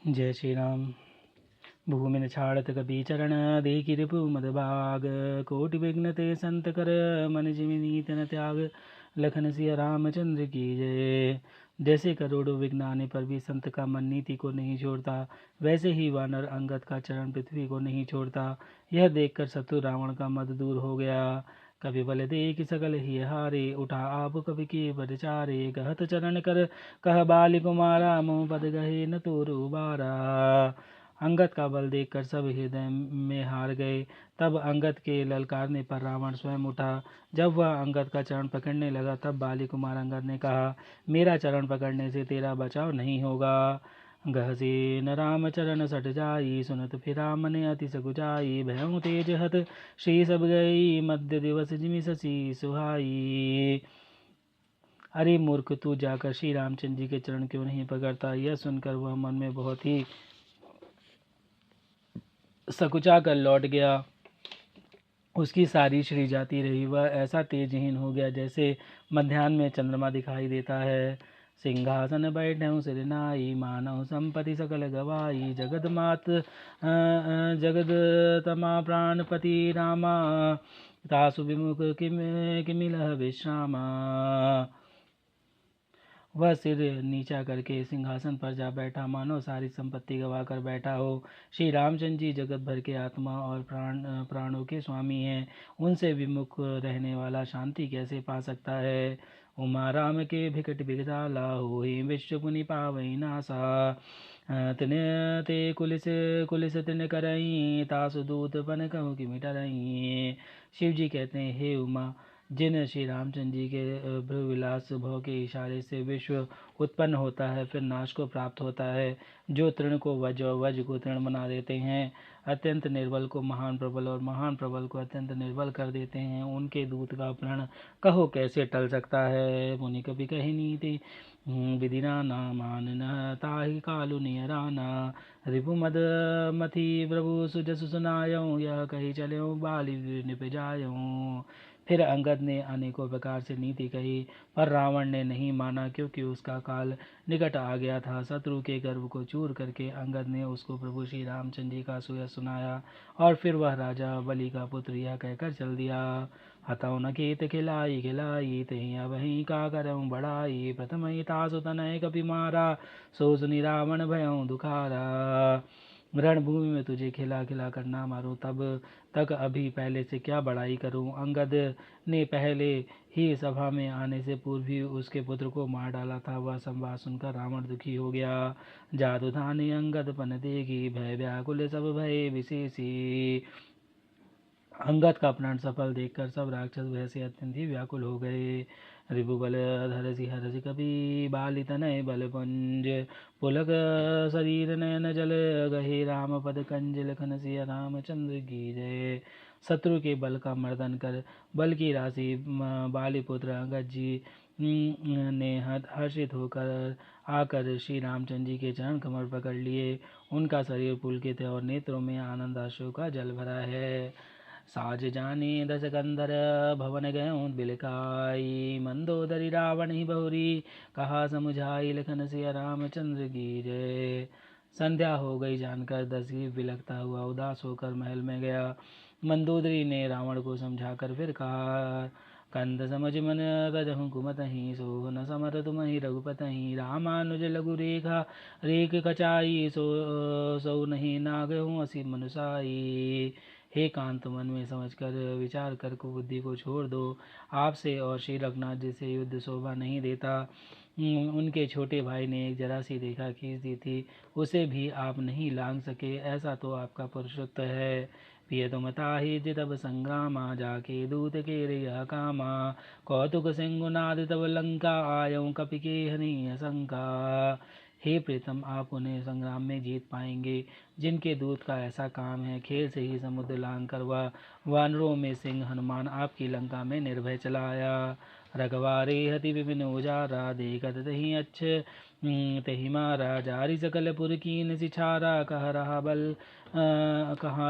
जय श्री राम। भूमि छाड़त कपि चरण देखि रिपु मदभाग, कोटि विघ्न ते संत कर मन जिमि नीत न त्याग। लखन सिया रामचंद्र की जय। जैसे करोड़ों विघ्न आने पर भी संत का मन नीति को नहीं छोड़ता, वैसे ही वानर अंगद का चरण पृथ्वी को नहीं छोड़ता। यह देखकर शत्रु रावण का मद दूर हो गया। कपि बल देख सकल ही हारे, उठा आप कपि के पद चारे। कहत चरण कर कह बाली कुमारा, मोह पद गहे न तोरु बारा। अंगद का बल देखकर सब हृदय में हार गए। तब अंगद के ललकारने पर रावण स्वयं उठा। जब वह अंगद का चरण पकड़ने लगा, तब बाली कुमार अंगद ने कहा, मेरा चरण पकड़ने से तेरा बचाव नहीं होगा। गहसे न राम चरण सट जाई, सुनत फिरा मन अति सकुचाई। भयउ तेज हत श्री सब गई, मध्य दिवस जिमि शशि सुहाई। अरे मूर्ख, तू जाकर श्री रामचंद्र जी के चरण क्यों नहीं पकड़ता। यह सुनकर वह मन में बहुत ही सकुचा कर लौट गया। उसकी सारी श्री जाती रही। वह ऐसा तेजहीन हो गया जैसे मध्याह्न में चंद्रमा दिखाई देता है। सिंहासन बैठऊँ सिर नाई, मानव संपत्ति सकल गवाई। जगत मात जगत तमा प्राणपति रामा, तासु विमुख किमिलह विश्रामा। वह सिर नीचा करके सिंहासन पर जा बैठा, मानो सारी संपत्ति गवा कर बैठा हो। श्री रामचंद्र जी जगत भर के आत्मा और प्राणों के स्वामी हैं। उनसे विमुख रहने वाला शांति कैसे पा सकता है। उमा राम के भिकट बिगदाला, होहि विश्व पुनि पावई नासा। तिन ते कुलिस कुलिस तिन करई, तासु दूत पन कहूँ कि मिटरई। शिव जी कहते हैं, हे उमा, जिन श्री रामचंद्र जी के भ्रुविलास भव के इशारे से विश्व उत्पन्न होता है, फिर नाश को प्राप्त होता है, जो तृण को वज और वज को तृण बना देते हैं, अत्यंत निर्बल को महान प्रबल और महान प्रबल को अत्यंत निर्बल कर देते हैं, उनके दूत का प्रण कहो कैसे टल सकता है। मुनि कभी कही नीति विधिना नामान न ताहि कालु नियराना। रिपु मद मथि प्रभु सुजसु सुनायऊँ, यह कही चल्यों बाली निप जायऊँ। फिर अंगद ने अनेकों प्रकार से नीति कही, पर रावण ने नहीं माना, क्योंकि उसका काल निकट आ गया था। शत्रु के गर्व को चूर करके अंगद ने उसको प्रभु श्री रामचंद्र जी का सुयश सुनाया, और फिर वह राजा बलि का पुत्र यह कहकर चल दिया। हतौ न केत खिलाई खिलाई, तही अबहि का करऊँ बढ़ाई। प्रथम ही तासु तनय कपि मारा, सो सुनि रावण भयऊँ दुखारा। रणभूमि में तुझे खिला खिला कर ना मारूं, तब तक अभी पहले से क्या बड़ाई करूं। अंगद ने पहले ही सभा में आने से पूर्व ही उसके पुत्र को मार डाला था। वह संवाद सुनकर रावण दुखी हो गया। जादू धाने अंगद पन देगी, भय व्याकुल सब भय विशेषी। अंगद का प्रण सफल देखकर सब राक्षस भय से अत्यंत ही व्याकुल हो गए। रिपु बल धरसि हरसि कपि, बाली तनय बल पुंज। पुलक शरीर नयन जल, गहे राम पद कंज। लखन सिया रामचंद्र की जय। शत्रु के बल का मर्दन कर बल की राशि बाली पुत्र अंगद जी ने हर्षित होकर आकर श्री रामचंद्र जी के चरण कमर पकड़ लिए। उनका शरीर पुलकित है और नेत्रों में आनंद आंसू का जल भरा है। साज जाने दस कंधर, भवन गयों बिलकाई। मंदोदरी रावण ही बहुरी, कहा समुझाई। लखन सिया रामचंद्र की जय। संध्या हो गई जानकर दशग्रीव बिलखता हुआ उदास होकर महल में गया। मंदोदरी ने रावण को समझाकर फिर कहा, कंद समझ मन तजहु कुमतहि, सो न समर तुमहि रघुपतहि। रामानुज लघु रेखा रेख कचाई, सो नहीं नागहु असी मनुसाई। हे कांत, मन में समझकर विचार कर कुबुद्धि को छोड़ दो। आपसे और श्री रघुनाथ जी से युद्ध शोभा नहीं देता। उनके छोटे भाई ने एक जरा सी रेखा खींच दी थी, उसे भी आप नहीं लांघ सके, ऐसा तो आपका पुरुषत्व है। पिय तुम ताहि जितब संग्रामा, जाके दूत के रिया कामा। कौतुक सिंगुनाद तब लंका, आयऊँ कपि के हनि शंका। हे प्रीतम, आप उन्हें संग्राम में जीत पाएंगे जिनके दूत का ऐसा काम है। खेल से ही समुद्र लांघ कर वह वानरों में सिंह हनुमान आपकी लंका में निर्भय चला आया। रघवारे हति विपिन उजारा, देखत तहि अच्छ तहि मारा। जारी सकल पुर कीन सिछारा, कहाँ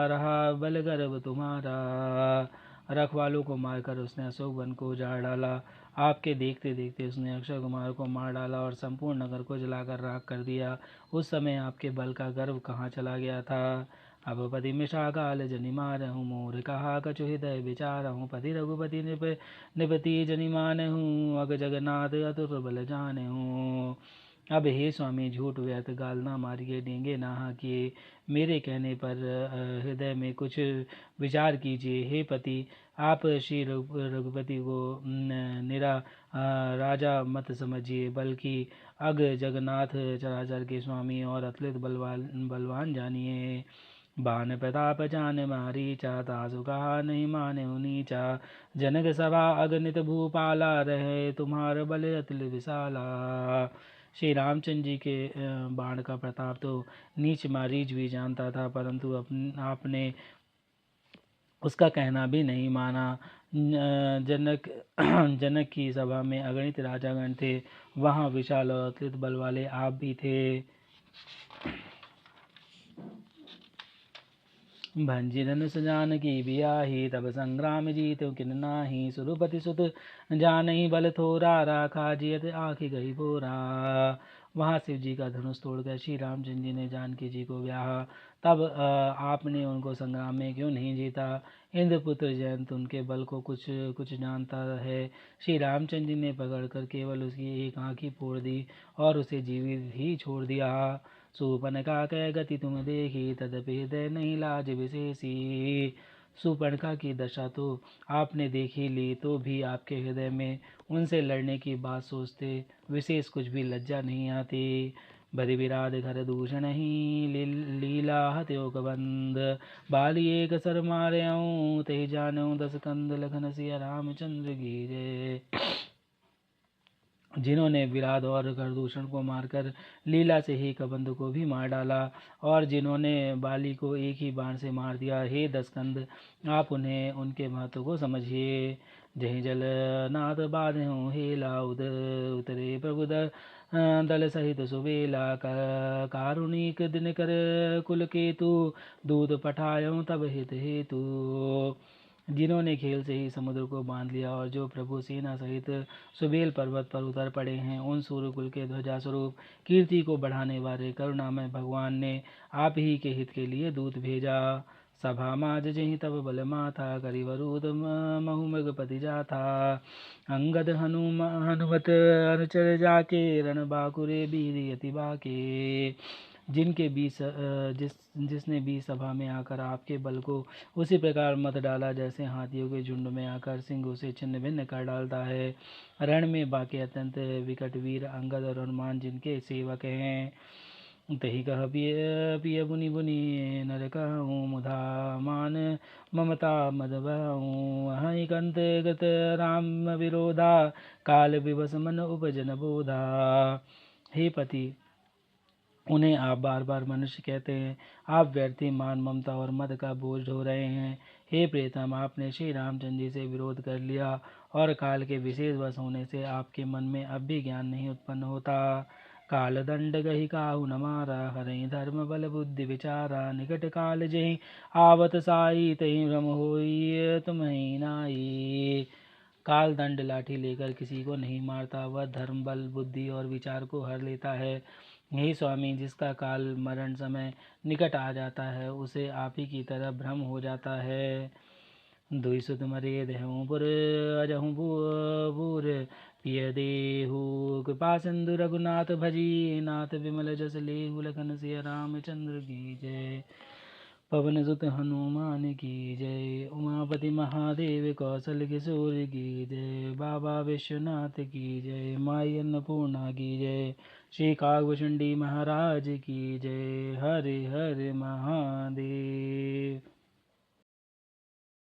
रहा बल गर्व तुम्हारा। रखवालों को मारकर उसने अशोक वन को उजाड़ डाला। आपके देखते देखते उसने अक्षय कुमार को मार डाला और संपूर्ण नगर को जलाकर राख कर दिया। उस समय आपके बल का गर्व कहाँ चला गया था। अब पति मिषा काल जनि मारहूँ, मोर कहा कछु हृदय विचारहूँ। पति रघुपति निपति जनि मानहूँ, अग जगन्नाथ अतुर बल जानहूँ। अब हे स्वामी, झूठ व्यर्थ गाल ना मारिए, डींगे ना हाँकिए, मेरे कहने पर हृदय में कुछ विचार कीजिए। हे पति, आप श्री रघुपति को निरा राजा मत समझिए, बल्कि अग जगन्नाथ चराचर के स्वामी और अतुलित बलवान जानिए। बान प्रताप जान मारीचा, तासु कहा नहीं माने नीचा। जनक सभा अगणित भूपाला, रहे तुम्हार बल अतुल विशाला। श्री रामचंद्र जी के बाण का प्रताप तो नीच मारीच भी जानता था, परंतु आपने उसका कहना भी नहीं माना। जनक जनक की सभा में अगणित राजागण थे, वहाँ विशाल और अतुलित बल वाले आप भी थे। भंजी धनुष जानकी बियाही, तब संग्राम जीत किन नाही। सुरपति सुत जानही बल थोरा, राखा जियत आखि गई बोरा। वहाँ शिव जी का धनुष तोड़कर श्री रामचंद्र जी ने जानकी जी को ब्याहा, तब आपने उनको संग्राम में क्यों नहीं जीता। इंद्रपुत्र जयंत उनके बल को कुछ कुछ जानता है। श्री रामचंद्र जी ने पकड़कर केवल उसकी एक आँख ही फोड़ दी और उसे जीवित ही छोड़ दिया। सुपर्णका कै गति तुम देखी, तदपि हृदय नहीं लाज विशेषी। सुपर्णका की दशा तो आपने देखी ली, तो भी आपके हृदय में उनसे लड़ने की बात सोचते विशेष कुछ भी लज्जा नहीं आती। बदि विराध घर दूषण ही, लीला हत्योग बंद। बाली एक सर मार्यऊँ, ते जानऊँ 10 कंद। लखन सिया रामचंद्र की जय। जिन्होंने विराध और खरदूषण को मारकर लीला से ही कबंध को भी मार डाला, और जिन्होंने बाली को एक ही बाण से मार दिया, हे 10 कंद, आप उन्हें उनके महत्व को समझिए। जय जल नाथ बाधऊँ हेला, उतरे प्रभु दल सहित सुबेला। कारुणिक दिनकर कुल केतु, दूत पठायूँ तब हित हेतु। जिन्होंने खेल से ही समुद्र को बांध लिया, और जो प्रभु सेना सहित सुबेल पर्वत पर उतर पड़े हैं, उन सूर्यकुल के ध्वजा स्वरूप कीर्ति को बढ़ाने वाले करुणामय भगवान ने आप ही के हित के लिए दूत भेजा। सभा माज जहि तब बल माथा, करिवरूद महुमृगपति जाथा। अंगद हनुमत अनुचर जाके, रण बाकुरे बीर यति बाके। जिनके जिसने भी सभा में आकर आपके बल को उसी प्रकार मत डाला, जैसे हाथियों के झुंड में आकर सिंह उसे छिन्न भिन्न कर डालता है। रण में बाके अत्यंत विकट वीर अंगद और हनुमान जिनके सेवक हैं। तही कह पिय बुनि बुनि नर कहूँ, मुधा मान ममता मद बहूँ। हई कंत गत राम विरोधा, काल विवश मन उपजन बोधा। हे पति, उन्हें आप बार बार मनुष्य कहते हैं। आप व्यर्थी मान ममता और मद का बोझ ढो रहे हैं। हे प्रीतम, आपने श्री रामचंद्र जी से विरोध कर लिया, और काल के विशेष वश होने से आपके मन में अब भी ज्ञान नहीं उत्पन्न होता। काल दंड गही काहू न मारा, हरई धर्म बल बुद्धि विचारा। निकट काल जही आवत साई, तही भ्रम होई तुम्हें नाई। काल दंड लाठी लेकर किसी को नहीं मारता, वह धर्म बल बुद्धि और विचार को हर लेता है। हे स्वामी, जिसका काल मरण समय निकट आ जाता है, उसे आप ही की तरह भ्रम हो जाता है। दुई सुत मरे देहूँ पुर, अजहूँ बूर पिय देहु। कृपा सिंधु रघुनाथ भजी, नाथ विमल जस लेहु। लखन सिया रामचंद्र की जय। पवन सुत हनुमान की जय। उमापति महादेव कौशल किशोर की जय। बाबा विश्वनाथ की जय। माई अन्नपूर्णा की जय। श्री कागभूषुंडी महाराज की जय। हरे हरे महादेव।